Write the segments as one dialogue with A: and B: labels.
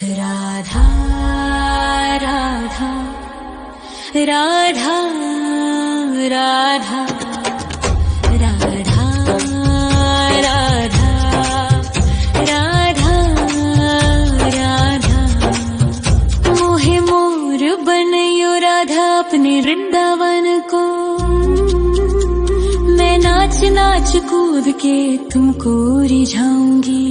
A: राधा राधा राधा राधा राधा राधा राधा राधा मोहे मोर बनयो राधा अपने वृंदावन को। मैं नाच नाच कूद के तुमको रिझाऊंगी।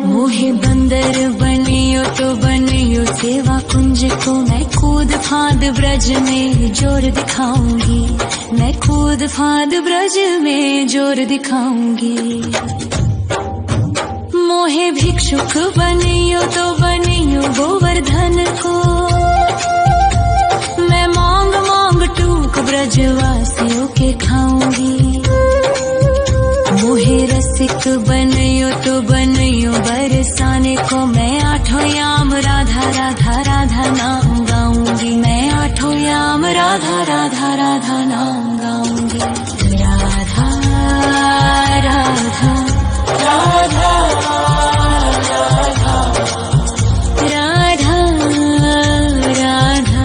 A: मोहे बंदर बनियो तो बनियो सेवा कुंज को। मैं कूद फांद ब्रज में जोर दिखाऊंगी। मैं कूद फांद ब्रज में जोर दिखाऊंगी। मोहे भिक्षुक बनियो तो बनियो गोवर्धन को। मैं मांग मांग टूक ब्रजवासियों के खाऊंगी। मोहे रसिक बनियो तो बनियो बरसाने को। मैं आठों याम राधा राधा राधा नाम गाऊंगी। मैं आठों याम राधा राधा राधा नाम गाऊंगी। राधा राधा राधा राधा राधा राधा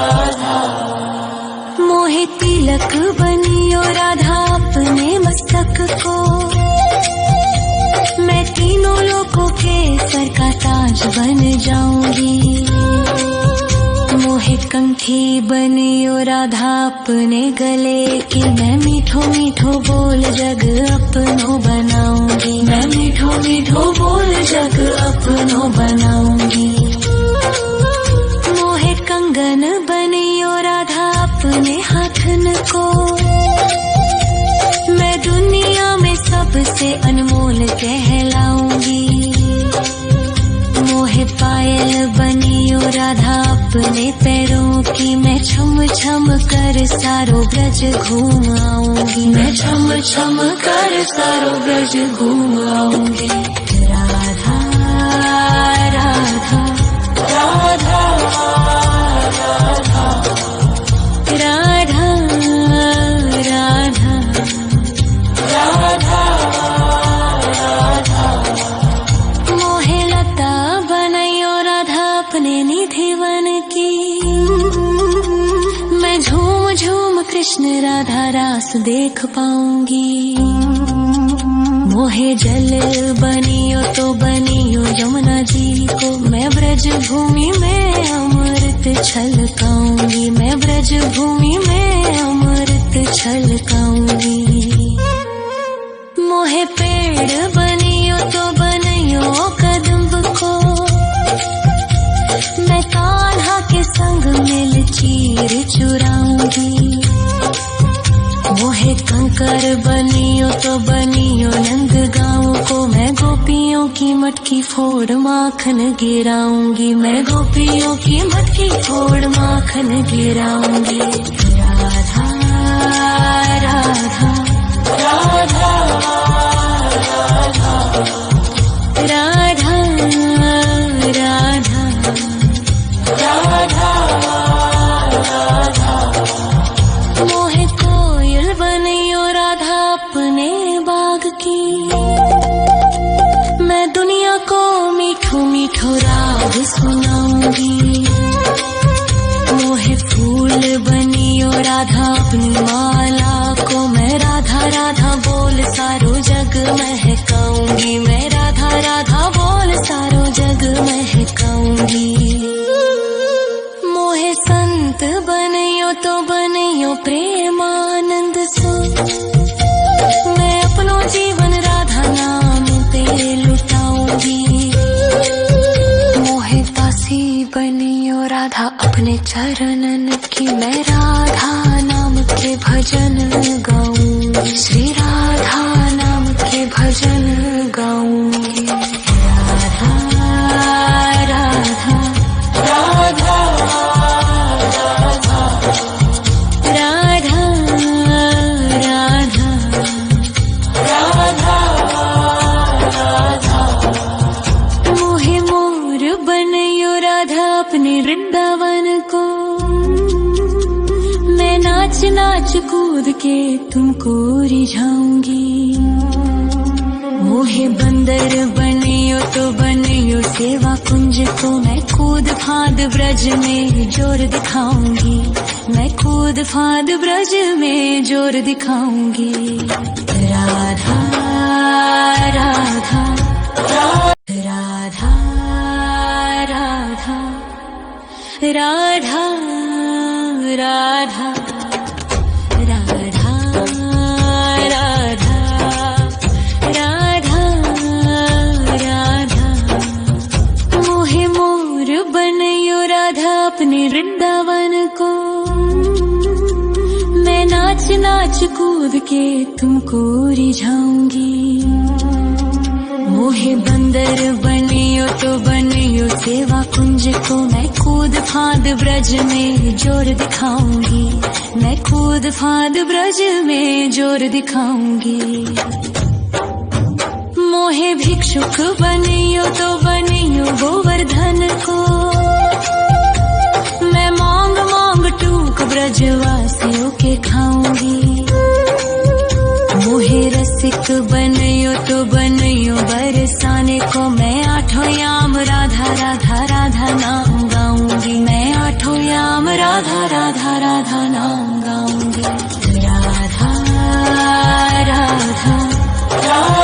A: राधा। मोहे तिलक बनियो राधा अपने मस्तक को। मैं तीनों लोगों के सर का ताज बन जाऊंगी। मोहे कंठी बनियो राधा अपने गले की। मैं मीठो मीठो बोल जग अपनो बनाऊंगी। मैं मीठो मीठो बोल जग अपनो बनाऊंगी। मोहे कंगन बनियो राधा अपने हाथन को। मैं दुनिया में सबसे अनमोल कहलाऊंगी। मोहे पायल बनियो राधा अपने पैरों की। मैं छम छम कर सारो ब्रज घूम आऊंगी। मैं छम छम कर सारो ब्रज घूम आऊंगी। राधा राधा राधा राधा राधा राधा राधा। मोहे लता बनयो राधा अपने निधि वन की। मैं झूम झूम कृष्ण राधा रास देख पाऊंगी। मोहे जल बनियो तो बनियो यमुना जी को। मैं ब्रज भूमि में अमृत छलकाऊंगी। मैं ब्रज भूमि में अमृत छलकाऊंगी। मोहे पेड़ बनियो तो बनियो कदम्ब को। मैं कान्हा के संग मिल चीर चुराऊंगी। मोहे कंकर बनियो तो बनियो नंद गाँव को। मैं गोपियों की मटकी फोड़ माखन गिराऊंगी। मैं गोपियों की मटकी फोड़ माखन गिराऊंगी। राधा राधा राधा राधा राधा राधा। मोहे कोयल बनियो राधा अपने बाग की। मैं दुनिया को मीठो मीठो राग सुनाऊंगी। मोहे फूल बनियो राधा अपनी माला को। मैं राधा राधा बोल सारो जग महकाऊंगी। मैं राधा राधा बोल सारो जग महकाऊंगी। मोहे संत बनियो तो बनियो प्रेमानंद सो। मैं अपनो जीवन राधा नाम पे लुटाऊंगी। मोहे दासी बनियो राधा अपने चरणन की। मैं राधा नाम के भजन गाऊंगी। श्री राधा नाम के भजन गाऊंगी। राधा राधा राधा राधा राधा राधा। मोहे मोर बनयो राधा अपने वृंदावन को। मैं नाच नाच कूद के तुमको रिझाऊंगी। मोहे बंदर बनियो तो बनियो सेवा कुंज को मैं कूद फाद ब्रज में जोर दिखाऊंगी, मैं कूद फाद ब्रज में जोर दिखाऊंगी। राधा राधा राधा राधा राधा राधा राधा राधा राधा मोहे मोर बनयो राधा अपने वृंदावन को, मैं नाच नाच कूद के तुमको रिझाऊंगी। मोहे बंदर बनियो तो बनियो सेवा कुंज को मैं कूद फाद ब्रज में जोर दिखाऊंगी, मैं कूद फाद ब्रज में जोर दिखाऊंगी। मोहे भिक्षुक बनियो तो बनियो गोवर्धन को, मैं मांग मांग टूक ब्रजवासियों के खाऊंगी। मोहे रसिक बनियो तो बनियो बरसाने को, मैं आठों याम राधा राधा राधा नाम गाऊंगी, मैं आठों याम राधा राधा राधा नाम गाऊंगी। राधा राधा राधा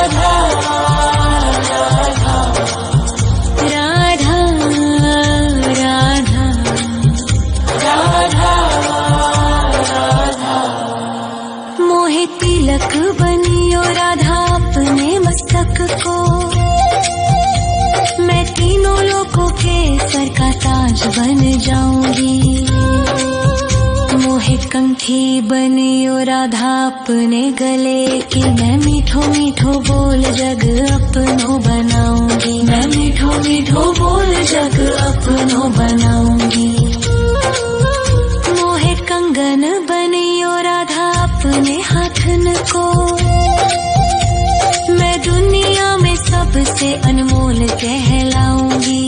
A: राधा राधा राधा मोहे तिलक बनियो राधा अपने मस्तक को, मैं तीनों लोगों के सर का ताज बन जाऊंगी। मोहे कंठी बनियो राधा अपने गले की, मैं मीठो मीठो बोल जग अपनो बनाऊंगी, मैं मीठो मीठो बोल जग अपनो बनाऊंगी। मोहे कंगन बनियो राधा अपने हाथन को, मैं दुनिया में सबसे अनमोल कहलाऊंगी।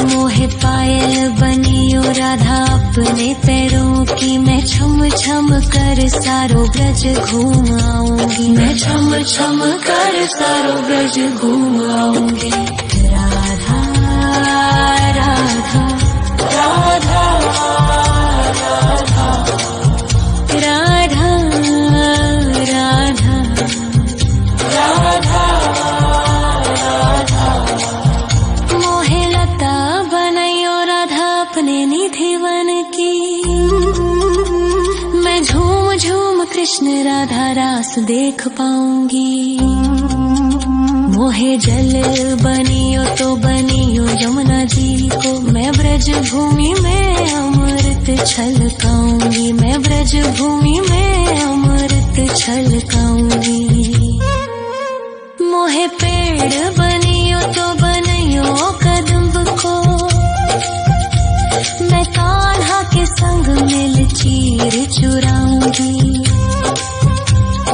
A: मोहे पायल बनियो राधा अपने पैरों की, मैं छम छम कर सारो ब्रज घूम आऊंगी, मैं छम छम कर सारो ब्रज घूम आऊंगी। राधा राधा राधा राधा राधा राधा राधा मोहे लता बनयो राधा अपने निधिवन की, मैं झूम झूम कृष्ण राधा रास देख पाऊंगी। मोहे जल बनियो तो बनियो यमुना जी को, मैं ब्रज भूमि में अमृत छलकाऊंगी, मैं ब्रज भूमि में अमृत छलकाऊंगी। मोहे पेड़ बनियो तो बनियो कदम्ब को, मैं कान्हा के संग मिल चीर चुराऊंगी।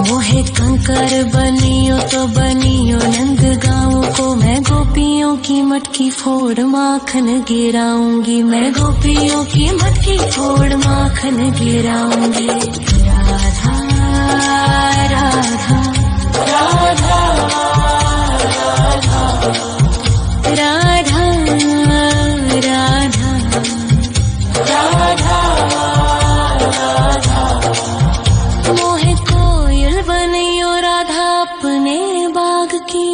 A: मोहे कंकर बनियो तो बनियो नंद गाँव को, मैं गोपियों की मटकी फोड़ माखन गिराऊंगी, मैं गोपियों की मटकी फोड़ माखन गिराऊंगी। राधा राधा राधा राधा राधा राधा राधा मोहे कोयल बनियो राधा अपने बाग की,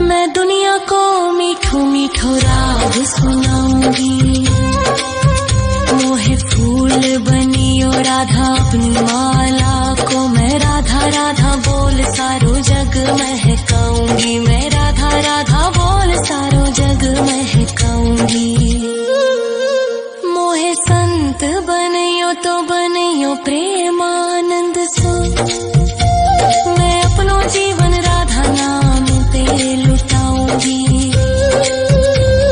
A: मैं दुनिया को मीठो मीठो राग सुनाऊंगी। मोहे फूल बनियो राधा अपनी माला को, मैं राधा राधा बोल सारो जग महकाऊंगी, मैं राधा राधा बोल सारो जग महकाऊंगी। मोहे संत बनियो तो बनियो प्रेमानंद सो, मैं अपनो जीवन राधा नाम पे लुटाऊंगी।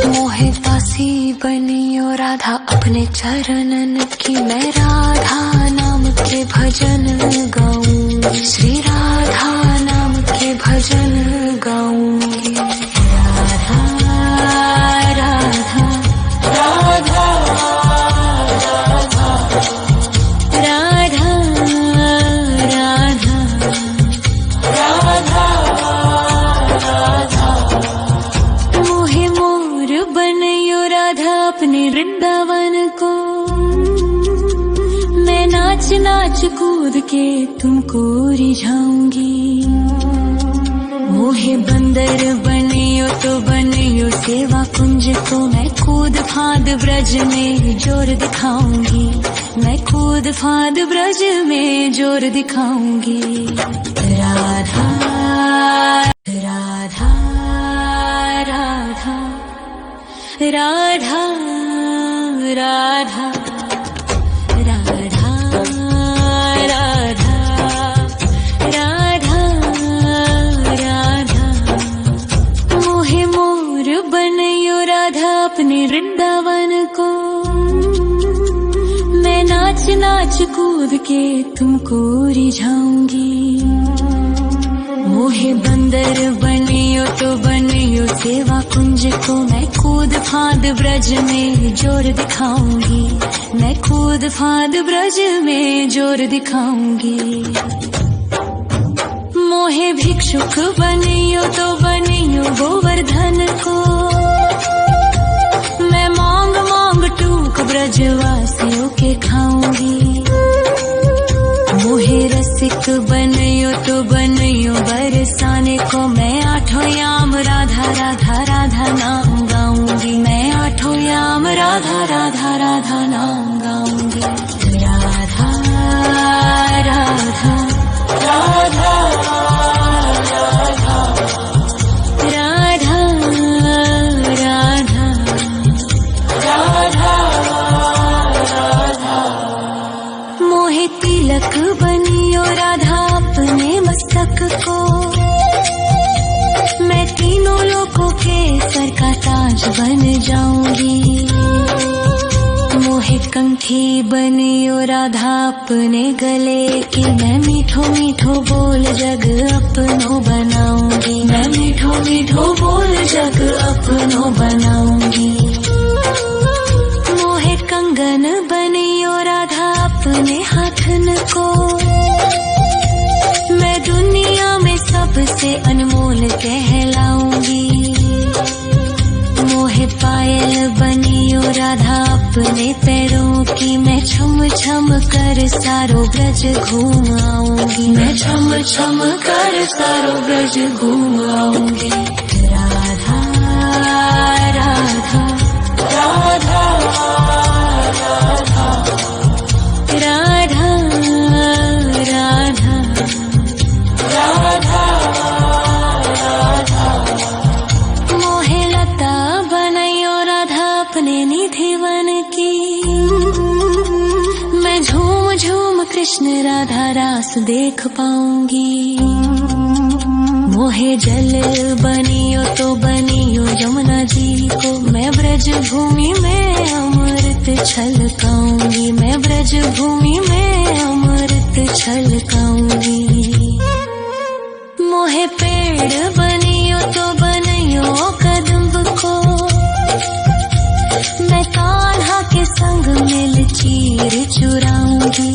A: मोहे दासी बनियो राधा अपने चरणन की, मैं राधा नाम के भजन गाऊंगी, श्री राधा नाम के भजन गाऊंगी। राधा राधा राधा राधा राधा नाच कूद के तुमको रिझाऊंगी। मोहे बंदर बनियो तो बनियो सेवा कुंज को मैं कूद फाद ब्रज में जोर दिखाऊंगी। मैं कूद फाद ब्रज में जोर दिखाऊंगी। राधा राधा राधा राधा राधा राधा राधा राधा राधा। मोहे मोर बनयो राधा अपने वृंदावन को। मैं नाच नाच कूद के तुमको रिझाऊंगी। मोहे बंदर बनियो तो बनियो सेवा कुंज को मैं कूद फाद ब्रज में जोर दिखाऊंगी। मैं कूद फाद ब्रज में जोर दिखाऊंगी। मोहे भिक्षुक बनियो तो बनियो गोवर्धन को। मैं मांग मांग टूक ब्रजवासियों के खाऊंगी। मोहे रसिक बनियो तो बनियो बरसाने को मैं आठों याम राधा राधा राधा नाम गाऊंगी। मैं आठों याम राधा राधा राधा नाम गाऊंगी। राधा राधा राधा राधा राधा राधा राधा। मोहे तिलक बनियो राधा अपने मस्तक को। मैं तीनों लोगों के सर का ताज बन जाऊंगी। मोहे कंठी बनियो राधा अपने गले की। मैं मीठो मीठो बोल जग अपनो बनाऊंगी। मैं मीठो मीठो बोल जग अपनो बनाऊंगी। मोहे कंगन बनियो राधा अपने हाथन को। मैं दुनिया में सबसे अनमोल कहलाऊंगी। मोहे पायल बनियो राधा अपने पैरों की। मैं छम छम कर सारो ब्रज घूम आऊंगी। मैं छम छम कर सारो ब्रज घूम आऊंगी। राधा राधा राधा राधा राधा राधा राधा राधा। मोहे लता बनयो राधा अपने निधिवन की। मैं झूम झूम कृष्ण राधा रास देख पाऊंगी। मोहे जल बनियो तो बनियो यमुना जी को। मैं ब्रज भूमि में अमृत छलकाऊंगी। मैं ब्रज भूमि में अमृत छलकाऊंगी। मोहे पेड़ बनियो तो बनियो कदम्ब को। मैं कान्हा के संग मिल चीर चुराऊंगी।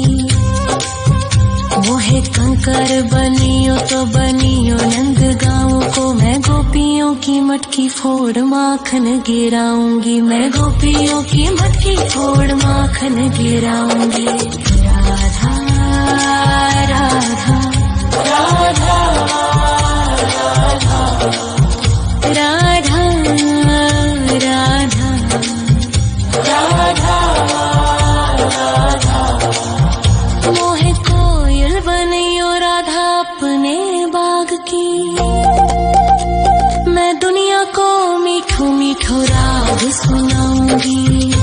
A: मोहे कंकर बनियो तो बनियो नंद गाँव को। मैं गोपियों की मटकी फोड़ माखन गिराऊंगी। मैं गोपियों की मटकी फोड़ माखन गिराऊंगी। राधा राधा राधा राधा राधा राधा राधा। मोहे कोयल बनियो राधा अपने बाग की। मैं दुनिया को मीठो मीठो राग सुनाऊंगी।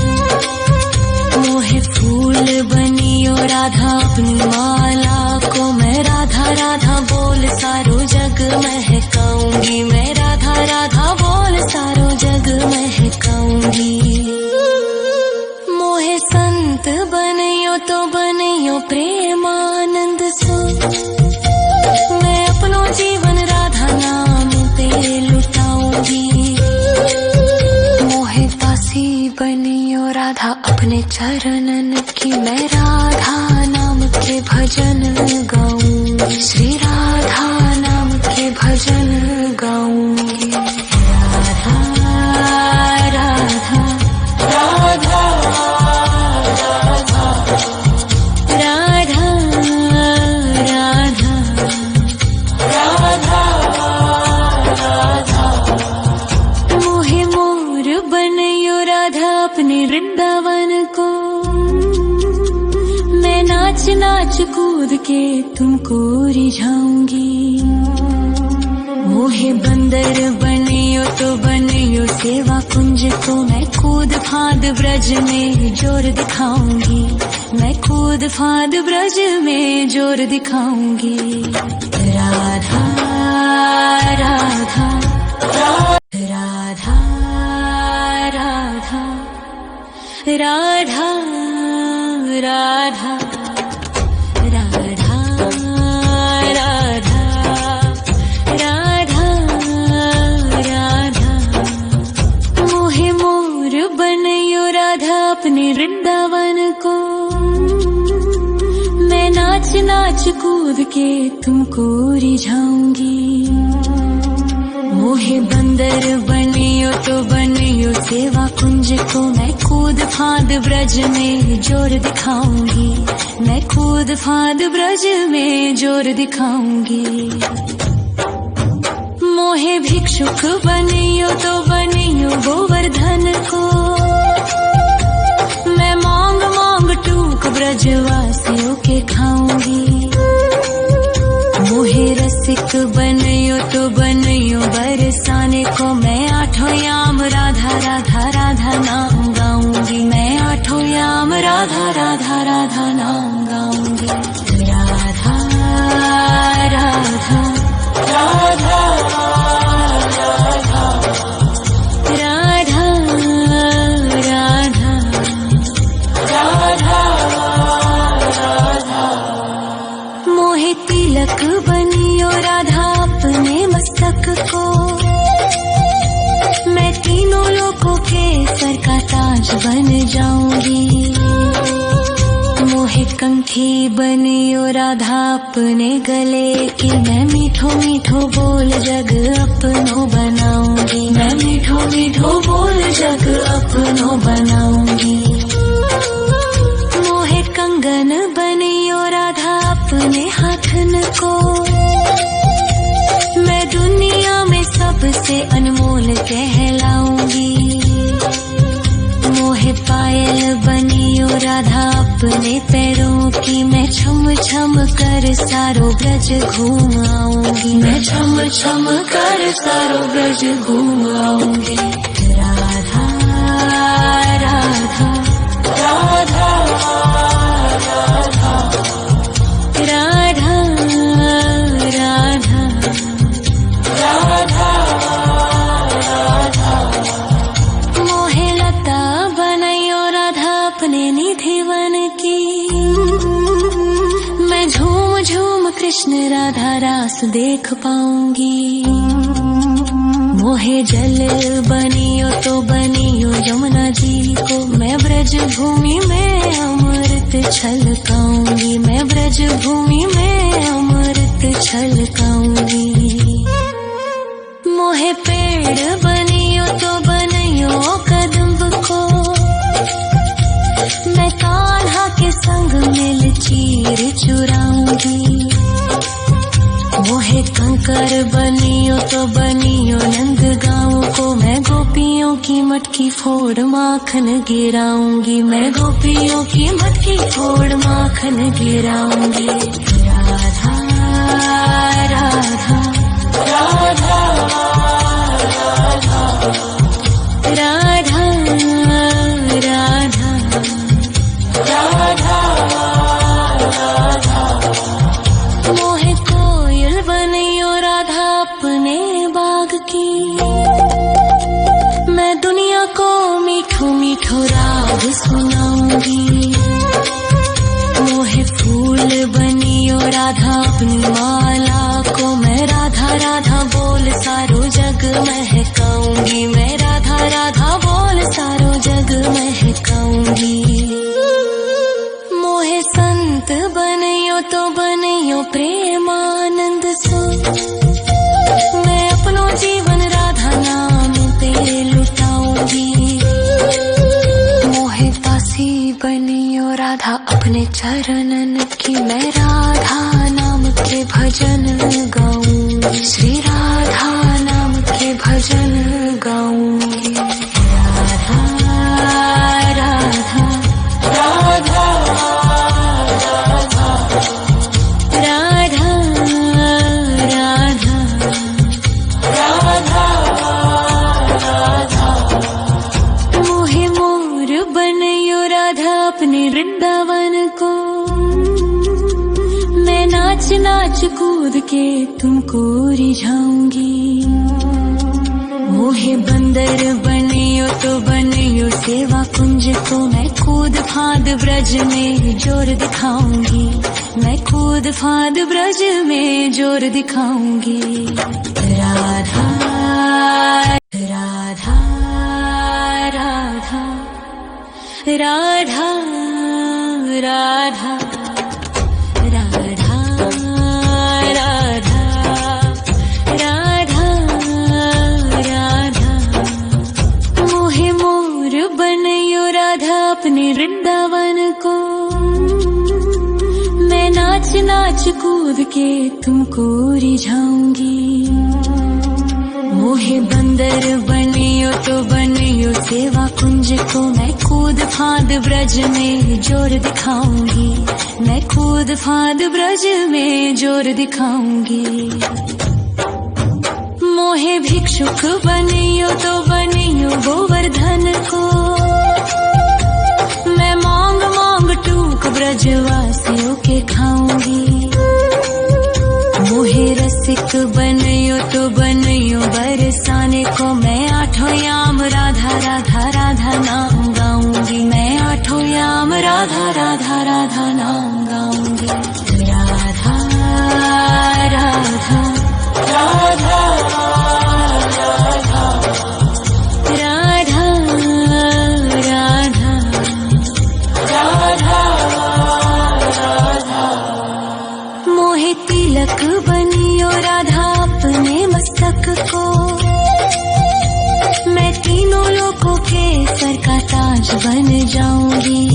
A: मोहे फूल बनियो राधा अपनी माला को। मैं राधा राधा बोल सारो जग महकाऊंगी। मैं राधा राधा बोल सारो जग महकाऊंगी। मोहे संत बनियो तो बनियो प्रेमानंद सो। मैं अपनो जीवन राधा नाम पे लुटाऊंगी। मोहे दासी बनियो राधा अपने चरणन की। मैं राधा नाम के भजन गाऊंगी। श्री राधा नाम के भजन गाऊंगी। राधा राधा राधा राधा राधा कूद के तुमको रिझाऊंगी। मोहे बंदर बनियो तो बनियो सेवा कुंज को, मैं कूद फांद ब्रज में जोर दिखाऊंगी। मैं कूद फांद ब्रज में जोर दिखाऊंगी। राधा राधा राधा राधा राधा राधा राधा राधा राधा राधा। मोहे मोर बनयो राधा अपने वृंदावन को, मैं नाच नाच कूद के तुमको रिझाऊंगी। मोहे बंदर बनियो तो बनियो सेवा कुंज को, मैं कूद फांद ब्रज में जोर दिखाऊंगी। मैं कूद फांद ब्रज में जोर दिखाऊंगी। मोहे भिक्षुक बनियो तो बनियो गोवर्धन को, मैं मांग मांग टूक ब्रजवासियों के खाऊंगी। मोहे रसिक बनियो तो बनियो बरसाने को, मैं आठों याम राधा राधा राधा नाम गाऊंगी। मैं आठों याम राधा राधा राधा नाम गाऊंगी। राधा राधा राधा राधा राधा राधा राधा। मोहे तिलक बनियो राधा अपने मस्तक को, मैं तीनों लोगों के सर का ताज बन जाऊंगी। मोहे कंठी बनियो राधा अपने गले की, मैं मीठो मीठो बोल जग अपनो बनाऊंगी। मैं मीठो मीठो बोल जग अपनो बनाऊंगी। मोहे कंगन बनियो राधा अपने हाथन को, मैं दुनिया में सबसे अनमोल कहलाऊंगी। मोहे पायल बनियो राधा अपने पैरों की, मैं छम छम कर सारो ब्रज घूम आऊंगी। मैं छम छम कर सारो ब्रज घूम आऊंगी। राधा राधा राधा राधा राधा राधा राधा राधा। मोहे लता बनयो राधा अपने निधि वन की, मैं झूम झूम कृष्ण राधा रास देख पाऊंगी। मोहे जल बनियो तो बनियो यमुना जी को, मैं ब्रज भूमि में अमृत छलकाऊंगी। मैं ब्रज भूमि में अमृत छलकाऊंगी। मोहे पेड़ बनियो तो बनियो कदम्ब को, मैं कान्हा के संग मिल चीर चुराऊंगी। मोहे कंकर बनियो तो बनियो नंद गाँव को, मैं गोपियों की मटकी फोड़ माखन गिराऊंगी। मैं गोपियों की मटकी फोड़ माखन गिराऊंगी। राधा राधा राधा राधा राधा राधा राधा। मोहे कोयल बनियो राधा अपने बाग की, मैं दुनिया को मीठो मीठो राग सुनाऊंगी। मोहे फूल बनियो राधा अपनी माला को, मैं राधा राधा बोल सारो जग महकाऊंगी। मैं राधा राधा बोल सारो जग महकाऊंगी। मोहे संत बनियो तो बनियो प्रेमानंद सो, मैं अपनो जीवन राधा नाम पे लुटाऊंगी। मोहे दासी बनियो राधा अपने चरणन की, मैं राधा नाम के भजन गाऊंगी। श्री राधा नाम के भजन गाऊंगी। राधा राधा राधा राधा के तुमको रिझाऊंगी। मोहे बंदर बनियो तो बनियो सेवा कुंज को, मैं कूद फांद ब्रज में जोर दिखाऊंगी। मैं कूद फांद ब्रज में जोर दिखाऊंगी। राधा राधा राधा राधा राधा राधा राधा राधा राधा। मोहे मोर बनयो राधा अपने वृंदावन को, मैं नाच नाच कूद के तुमको रिझाऊंगी। मोहे बंदर बनियो तो बनियो सेवा कुंज को, मैं कूद फांद ब्रज में जोर दिखाऊंगी। मैं कूद फांद ब्रज में जोर दिखाऊंगी। मोहे भिक्षुक बनियो तो बनियो गोवर्धन को, मैं मांग मांग टूक ब्रजवासियों के खाऊंगी। मोहे रसिक बनियो तो बनियो बरसाने को, मैं आठों याम राधा राधा राधा नाम गाऊंगी। मैं आठों याम राधा राधा राधा नाम गाऊंगी। राधा राधा राधा राधा राधा राधा राधा। मोहे तिलक बनियो राधा अपने मस्तक को, मैं तीनों लोगों के सर का ताज बन जाऊंगी।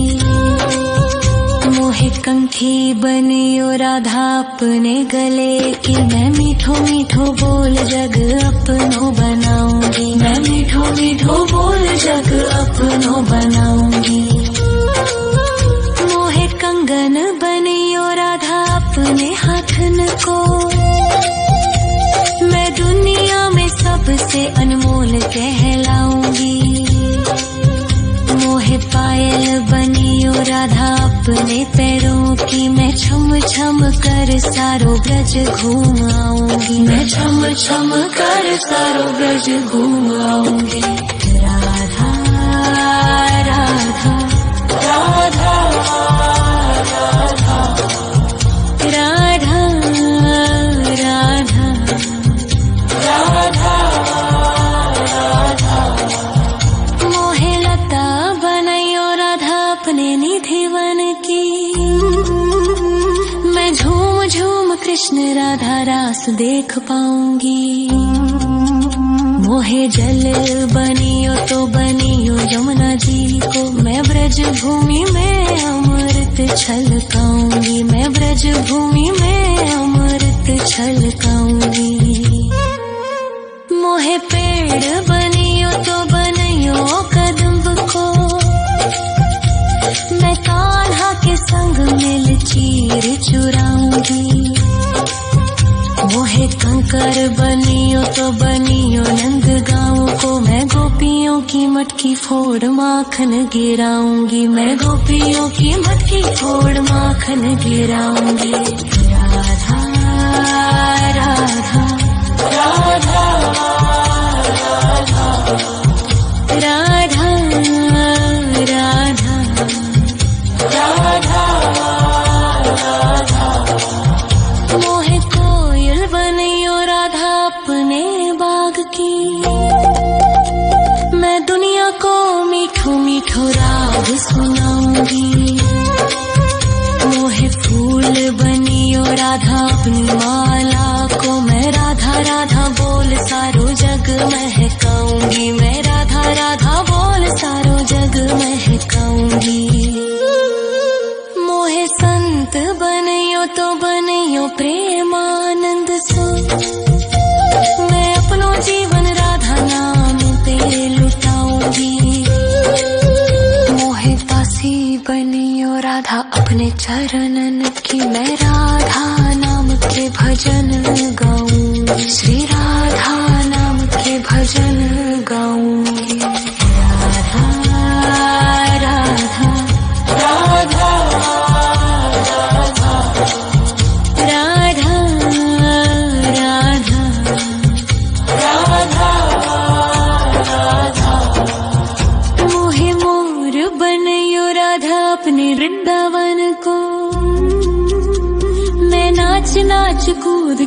A: मोहे कंठी बनियो राधा अपने गले की, मैं मीठो मीठो बोल जग अपनो बनाऊंगी। मैं मीठो मीठो बोल जग अपनो बनाऊंगी। मोहे कंगन बनियो राधा अपने हाथन को, मैं दुनिया में सबसे अनमोल कहलाऊंगी। मोहे पायल बनियो राधा अपने पैरों की, मैं छम छम कर सारो ब्रज घूम आऊंगी। मैं छम छम कर सारो ब्रज घूम आऊंगी। राधा राधा राधा राधा राधा राधा राधा। मोहे लता बनयो राधा अपने निधि वन की, मैं झूम झूम कृष्ण राधा रास देख पाऊंगी। मोहे जल बनियो तो बनियो यमुना जी को, मैं ब्रज भूमि में अमृत छलकाऊंगी। मैं ब्रज भूमि में अमृत छलकाऊंगी। मोहे पेड़ बनियो तो बनियो कदम्ब को, मैं कान्हा के संग मिल चीर चुराऊंगी। मोहे कंकर बनियो तो बनियो नंद गाँव को, मैं गोपियों की मटकी फोड़ माखन गिराऊंगी। मैं गोपियों की मटकी फोड़ माखन गिराऊंगी। राधा राधा राधा राधा राधा राधा राधा। मोहे कोयल बनियो राधा अपने बाग की, मैं दुनिया को मीठो मीठो राग सुनाऊंगी। मोहे फूल बनियो राधा अपनी माला को, मैं राधा राधा बोल सारो जग महकाऊंगी। मैं राधा राधा बोल सारो जग महकाऊंगी। मोहे संत बनियो तो बनियो प्रेमानंद सो, मैं अपनो जीवन राधा नाम पे लुटाऊंगी। मोहे दासी बनियो राधा अपने चरणन की, मैं राधा नाम के भजन गाऊंगी। श्री राधा नाम के भजन गाऊंगी। राधा राधा राधा राधा राधा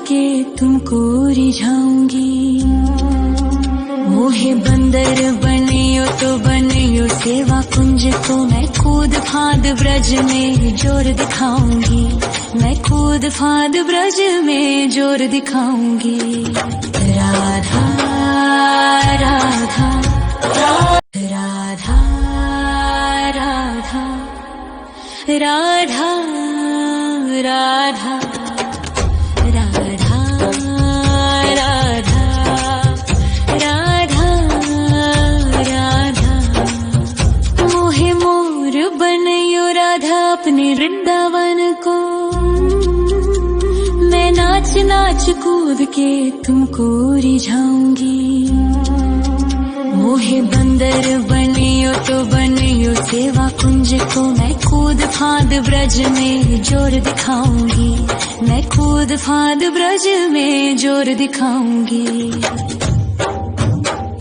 A: के तुमको रिझाऊंगी। मोहे बंदर बनियो तो बनियो सेवा कुंज को, मैं कूद फाद ब्रज में जोर दिखाऊंगी। मैं कूद फाद ब्रज में जोर दिखाऊंगी। राधा राधा राधा राधा राधा राधा राधा राधा राधा। मोहे मोर बनयो राधा अपने वृंदावन को, मैं नाच नाच कूद के तुमको रिझाऊंगी। मोहे बंदर बनियो तो बनियो सेवा कुंज को, मैं कूद फाद ब्रज में जोर दिखाऊंगी। मैं कूद फाद ब्रज में जोर दिखाऊंगी।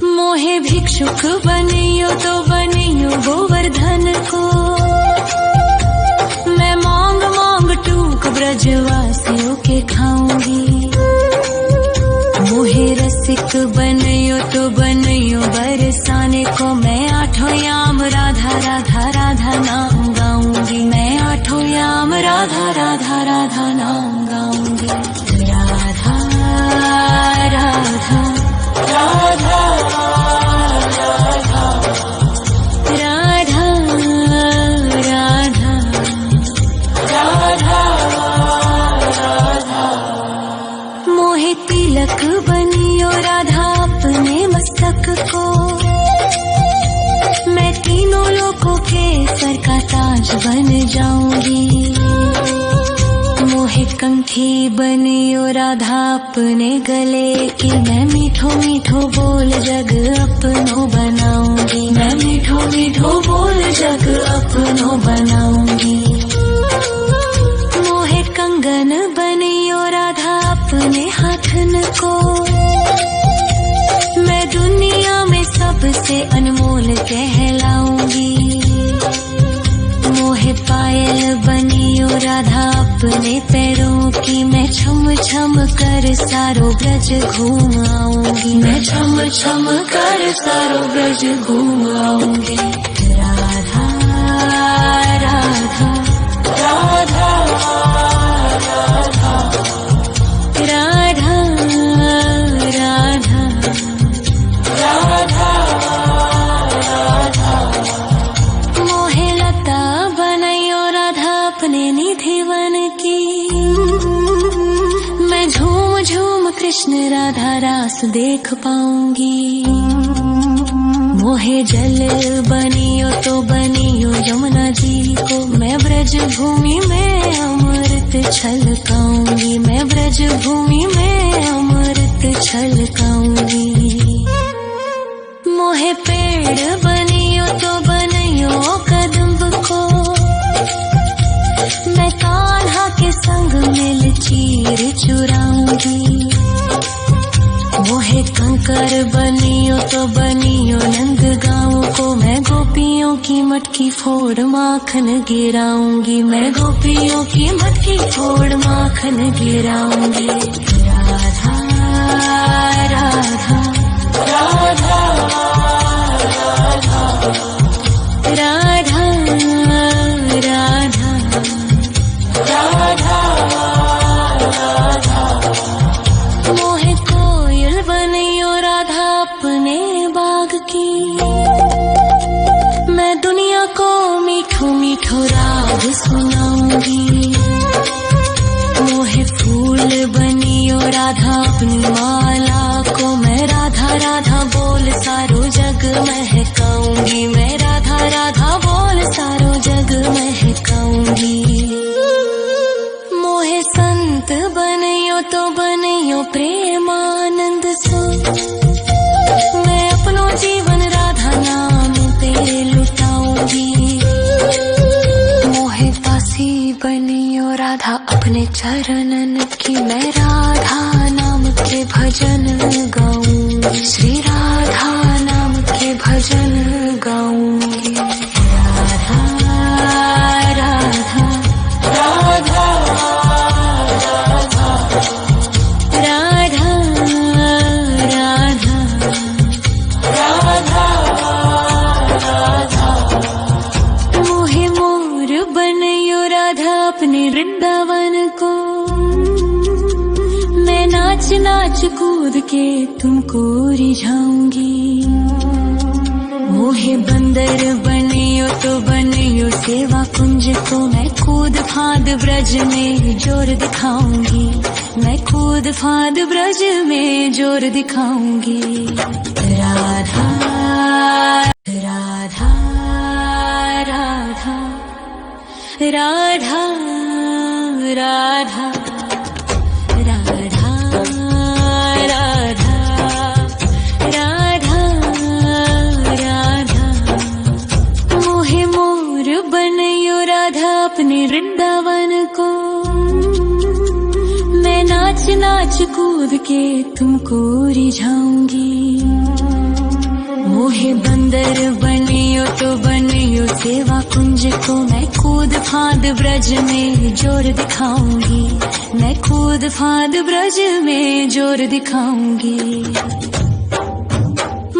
A: मोहे भिक्षुक बनियो तो बनियो गोवर्धन को, मैं मांग मांग टूक ब्रजवासियों के खाऊंगी। मोहे रसिक बनियो तो बनियो बरसाने को, मैं आठों याम राधा राधा राधा नाम गाऊंगी। मैं आठों याम राधा राधा राधा नाम गाऊंगी। राधा राधा राधा राधा राधा राधा। मोहे तिलक बनियो राधा अपने मस्तक को, मैं तीनों लोगों के सर का ताज बन जाऊंगी। मोहे कंठी बनियो राधा अपने गले की, मैं मीठो मीठो बोल जग अपनो बनाऊंगी। मैं मीठो मीठो बोल जग अपनो बनाऊंगी। मोहे कंगन बनियो राधा अपने हाथन को, मैं दुनिया में सबसे अनमोल कहलाऊंगी। मोहे पायल बनियो राधा अपने पैरों की, मैं छम छम कर सारो ब्रज घूम आऊंगी। मैं छम छम कर सारो ब्रज घूम आऊंगी। राधा राधा राधा राधा राधा राधा राधा। मोहे लता बनयो राधा अपने निधिवन की, मैं झूम झूम कृष्ण राधा रास देख पाऊंगी। मोहे जल बनियो तो बनियो यमुना जी को, मैं ब्रज भूमि में अमृत छलकाऊंगी। मैं ब्रज भूमि में अमृत छलकाऊंगी। मोहे पेड़ बनियो तो बनियो कदम्ब को, मैं कान्हा के संग मिल चीर चुराऊंगी। मोहे कंकर बनियो तो बनियो नंद गाँव को, मैं गोपियों की मटकी फोड़ माखन गिराऊंगी। मैं गोपियों की मटकी फोड़ माखन गिराऊंगी। राधा राधा राधा राधा राधा राधा राधा। मोहे कोयल बनियो राधा अपने बाग की, मैं दुनिया को मीठो मीठो राग सुनाऊंगी। मोहे फूल बनियो राधा अपनी माला को, मैं राधा राधा बोल सारो जग महकाऊंगी। मैं राधा राधा बोल सारो जग महकाऊंगी। मोहे संत बनियो तो बनियो प्रेमानंद सो, मैं अपनो जीवन राधा नाम पे लुटाऊंगी। मोहे दासी बनियो राधा अपने चरणन की, मैं राधा नाम के भजन गाऊंगी। श्री राधा नाम के भजन गाऊंगी। राधा राधा राधा राधा नाच कूद के तुमको रिझाऊंगी। मोहे बंदर बनियो तो बनियो सेवा कुंज को मैं कूद फांद ब्रज में जोर दिखाऊंगी। मैं कूद फांद ब्रज में जोर दिखाऊंगी। राधा राधा राधा राधा राधा राधा राधा राधा राधा। मोहे मोर बनयो राधा अपने वृंदावन को। मैं नाच नाच कूद के तुमको रिझाऊंगी। मोहे बंदर बनियो तो बनियो सेवा कुंज को मैं कूद फांद ब्रज में जोर दिखाऊंगी। मैं कूद फांद ब्रज में जोर दिखाऊंगी।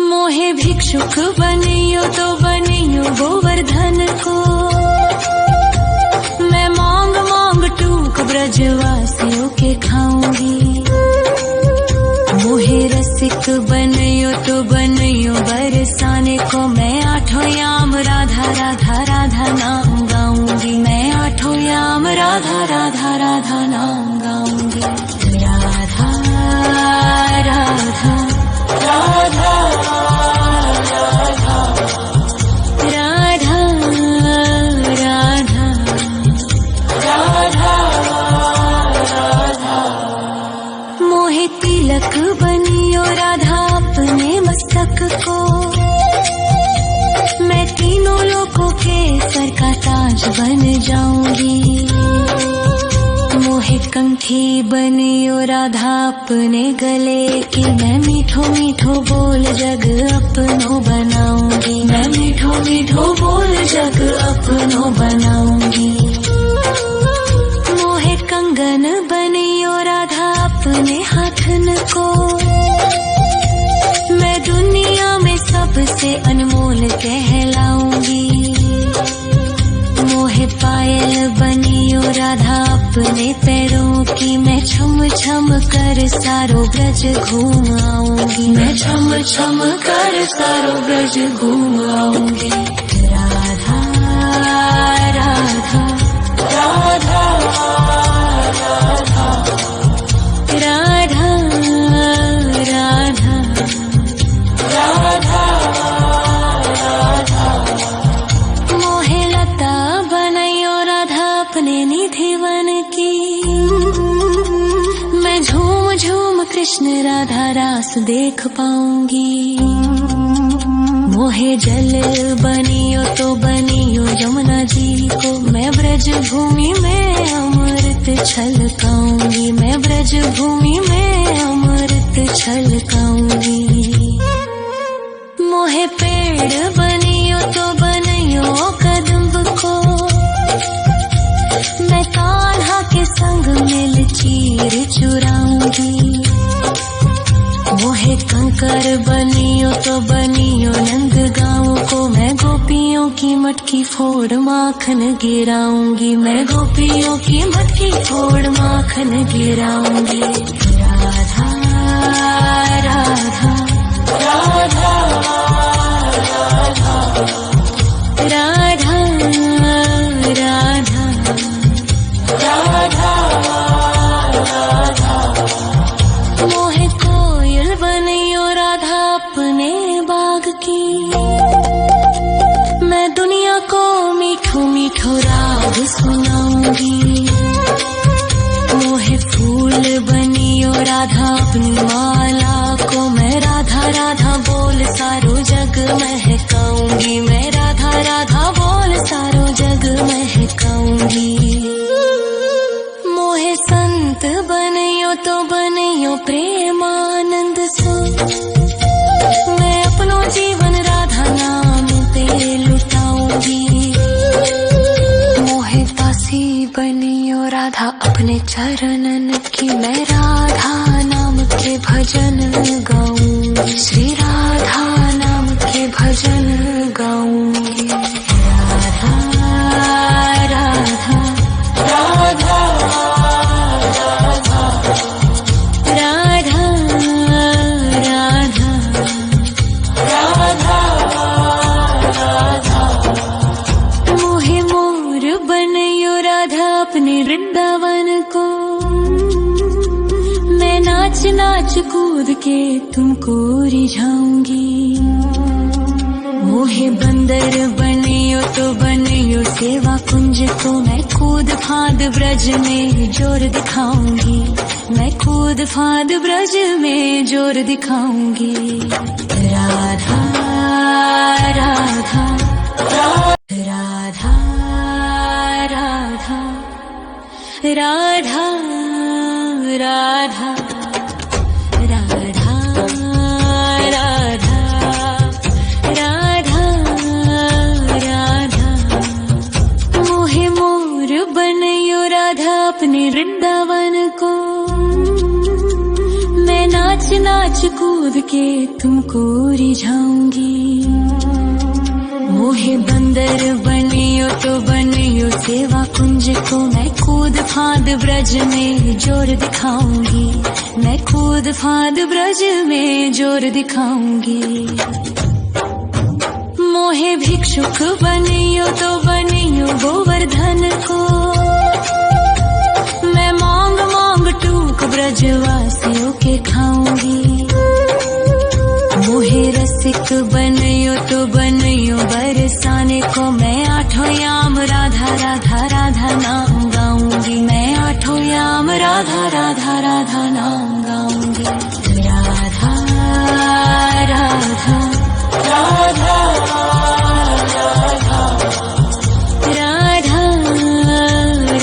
A: मोहे भिक्षुक बनियो तो बनियो गोवर्धन को। मैं मांग मांग टूक ब्रजवासियों के खाऊंगी। मोहे रसिक बनियो तो बनियो बरसाने को। मैं आठों याम राधा राधा राधा नाम गाऊंगी। मैं आठों याम राधा राधा राधा नाम गाऊंगी। राधा राधा राधा राधा राधा राधा राधा। मोहे तिलक बनियो राधा अपने मस्तक को। मैं तीनों लोगों के सर का ताज बन जाऊंगी। मोहे कंठी बनियो राधा अपने गले की। मैं मीठो मीठो बोल जग अपनो बनाऊंगी। मैं मीठो मीठो बोल जग अपनो बनाऊंगी। मोहे कंगन बनियो राधा अपने हाथन को। मैं दुनिया में सबसे अनमोल कहलाऊंगी। मोहे पायल बनियो राधा अपने पैरों की। मैं छम छम कर सारो ब्रज घूम आऊंगी। मैं छम छम कर सारो ब्रज घूम आऊंगी। राधा राधा राधा राधा राधा राधा राधा। मोहे लता बनयो राधा अपने निधिवन की। मैं झूम झूम कृष्ण राधा रास देख पाऊंगी। मोहे जल बनियो तो बनियो यमुना जी को। मैं ब्रज भूमि में अमृत छलकाऊंगी। मैं ब्रज भूमि में अमृत छलकाऊंगी। मोहे पेड़ बनियो तो बनियो कदम्ब को। मैं कान्हा के संग मिल चीर चुराऊंगी। मोहे कंकर बनियो तो बनियो नंद गाँव को। मैं गोपियों की मटकी फोड़ माखन गिराऊंगी। मैं गोपियों की मटकी फोड़ माखन गिराऊंगी। राधा राधा राधा राधा राधा राधा राधा। मोहे कोयल बनियो राधा अपने बाग की। मैं दुनिया को मीठो मीठो राग सुनाऊंगी। मोहे फूल बनियो राधा अपनी माला को। मैं राधा राधा बोल सारो जग महकाऊंगी। मैं राधा राधा बोल सारो जग महकाऊंगी। मोहे संत बनियो तो बनियो प्रेमानंद सो। मैं अपनो जीवन राधा नाम पे लुटाऊंगी। मोहे दासी बनियो राधा अपने चरणन की। मैं राधा नाम के भजन गाऊंगी। श्री राधा नाम के भजन गाऊंगी। राधा राधा राधा राधा राधा कूद के तुमको रिझाऊंगी। मोहे बंदर बनियो तो बनियो सेवा कुंज को, मैं कूद फांद ब्रज में जोर दिखाऊंगी। मैं कूद फांद ब्रज में जोर दिखाऊंगी। राधा राधा राधा राधा राधा राधा राधा राधा राधा राधा। मोहे मोर बनयो राधा अपने वृंदावन को, मैं नाच नाच कूद के तुमको रिझाऊंगी। मोहे बंदर बनियो तो बनियो सेवा कुंज को, मैं कूद फांद ब्रज में जोर दिखाऊंगी। मैं कूद फांद ब्रज में जोर दिखाऊंगी। मोहे भिक्षुक बनियो तो बनियो गोवर्धन को, मैं मांग मांग टूक ब्रजवासियों के खाऊंगी। मोहे रसिक बनियो तो बनियो बरसाने को, मैं आठों याम राधा राधा राधा नाम गाऊंगी। मैं आठों याम राधा राधा राधा नाम गाऊंगी। राधा राधा राधा राधा राधा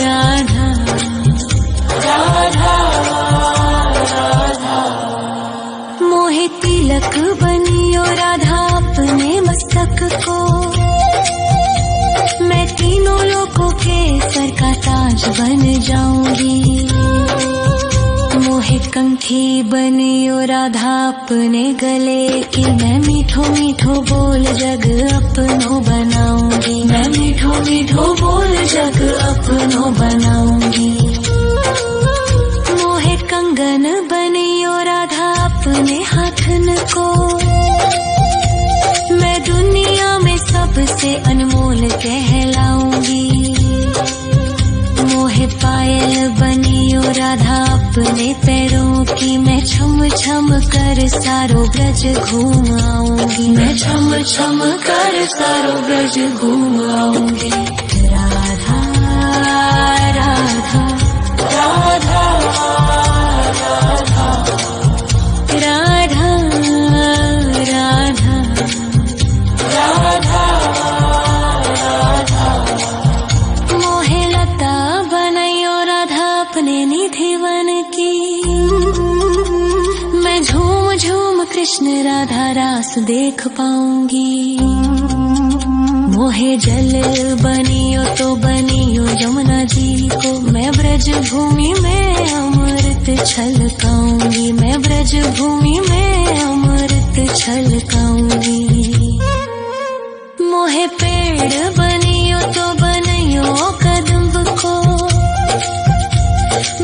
A: राधा राधा। मोहे तिलक बनियो राधा अपने मस्तक को, मैं तीनों लोगों के सर का ताज बन जाऊंगी। मोहे कंठी बनियो राधा अपने गले की, मैं मीठो मीठो बोल जग अपनो बनाऊंगी। मैं मीठो मीठो बोल जग अपनो बनाऊंगी। मोहे कंगन बनियो राधा अपने हाथन को, मैं दुनिया में सबसे अनमोल कहलाऊंगी। मोहे पायल बनियो राधा अपने पैरों की, मैं छम छम कर सारो ब्रज घूम आऊंगी। मैं छम छम कर सारो ब्रज घूम आऊंगी। राधा राधा राधा राधा राधा राधा राधा राधा। मोहे लता बनयो राधा अपने निधि वन की, मैं झूम झूम कृष्ण राधा रास देख पाऊंगी। मोहे जल बनियो तो बनियो यमुना जी को, मैं ब्रज भूमि में अमृत छलकाऊंगी। मैं ब्रज भूमि में अमृत छलकाऊंगी। मोहे पेड़ बनियो तो बनियो कदम्ब को,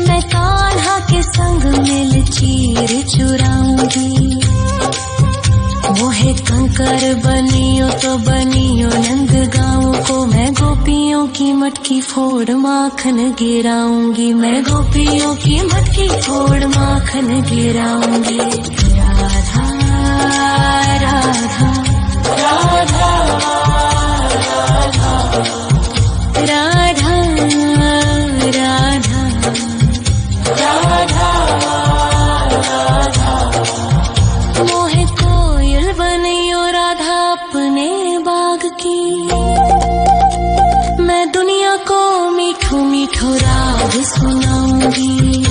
A: मैं कान्हा के संग मिल चीर चुराऊंगी। मोहे कंकर बनियो तो बनियो नंद गाँव को, मैं गोपियों की मटकी फोड़ माखन गिराऊंगी। मैं गोपियों की मटकी फोड़ माखन गिराऊंगी। राधा राधा राधा राधा राधा राधा राधा। मोहे कोयल बनियो राधा अपने बाग की, मैं दुनिया को मीठो मीठो राग सुनाऊंगी।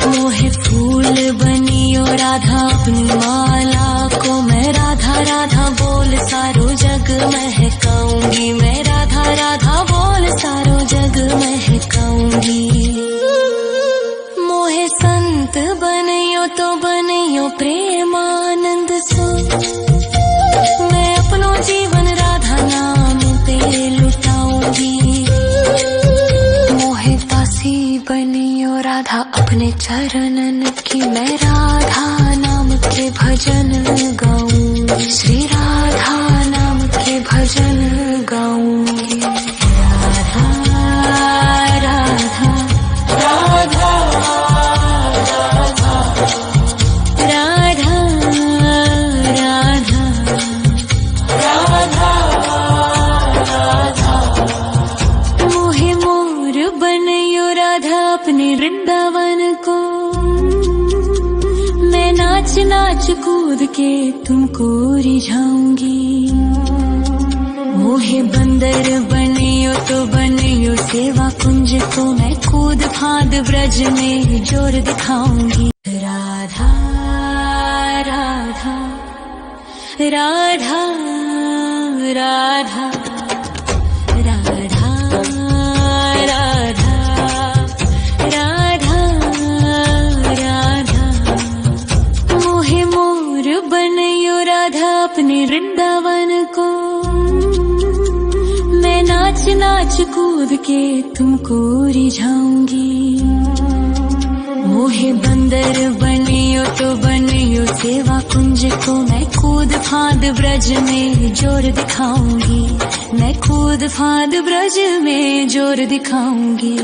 A: मोहे फूल बनियो राधा अपनी माला को, मैं राधा राधा बोल सारो जग महकाऊंगी। मैं राधा राधा बोल सारो जग महकाऊंगी। मोहे संत बनियो तो बनियो प्रेमानंद सो, मैं अपनो जीवन राधा नाम पे लुटाऊंगी। मोहे दासी बनियो राधा अपने चरणन की, मैं राधा नाम के भजन गाऊंगी। श्री राधा नाम के भजन गाऊंगी। राधा राधा राधा राधा नाच नाच कूद के तुमको रिझाऊंगी। मोहे बंदर बनियो तो बनियो सेवा कुंज को मैं कूद फांद ब्रज में जोर दिखाऊंगी। राधा राधा राधा राधा राधा राधा राधा राधा। मोहे मोर बनयो राधा अपने वृंदावन को। मैं नाच नाच कूद के तुमको रिझाऊंगी। मोहे बंदर बनियो तो बनियो सेवा कुंज को मैं कूद फांद ब्रज में जोर दिखाऊंगी। मैं कूद फांद ब्रज में जोर दिखाऊंगी।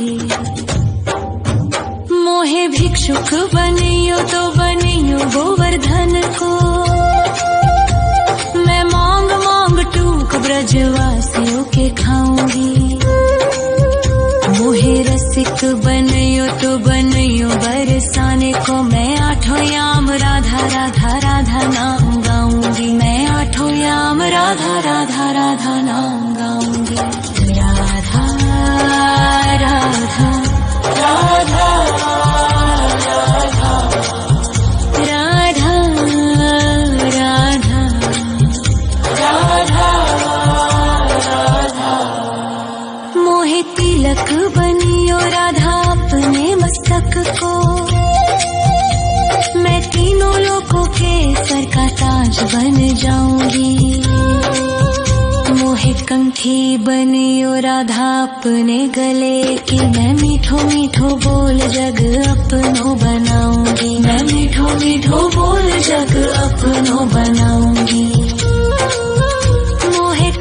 A: मोहे भिक्षुक बनियो तो बनियो गोवर्धन को। मैं मांग मांग टूक ब्रजवासियों के खाऊंगी। मोहे रसिक बनियो तो बनियो बरसाने को मैं आठों याम राधा राधा राधा नाम गाऊंगी। मैं आठों याम राधा राधा राधा नाम गाऊंगी। राधा राधा राधा राधा राधा राधा राधा। मोहे तिलक बनियो राधा अपने मस्तक को। मैं तीनों लोगों के सर का ताज बन जाऊंगी। मोहे कंठी बनियो राधा अपने गले की। मैं मीठो मीठो बोल जग अपनो बनाऊंगी। मैं मीठो मीठो बोल जग अपनो बनाऊंगी।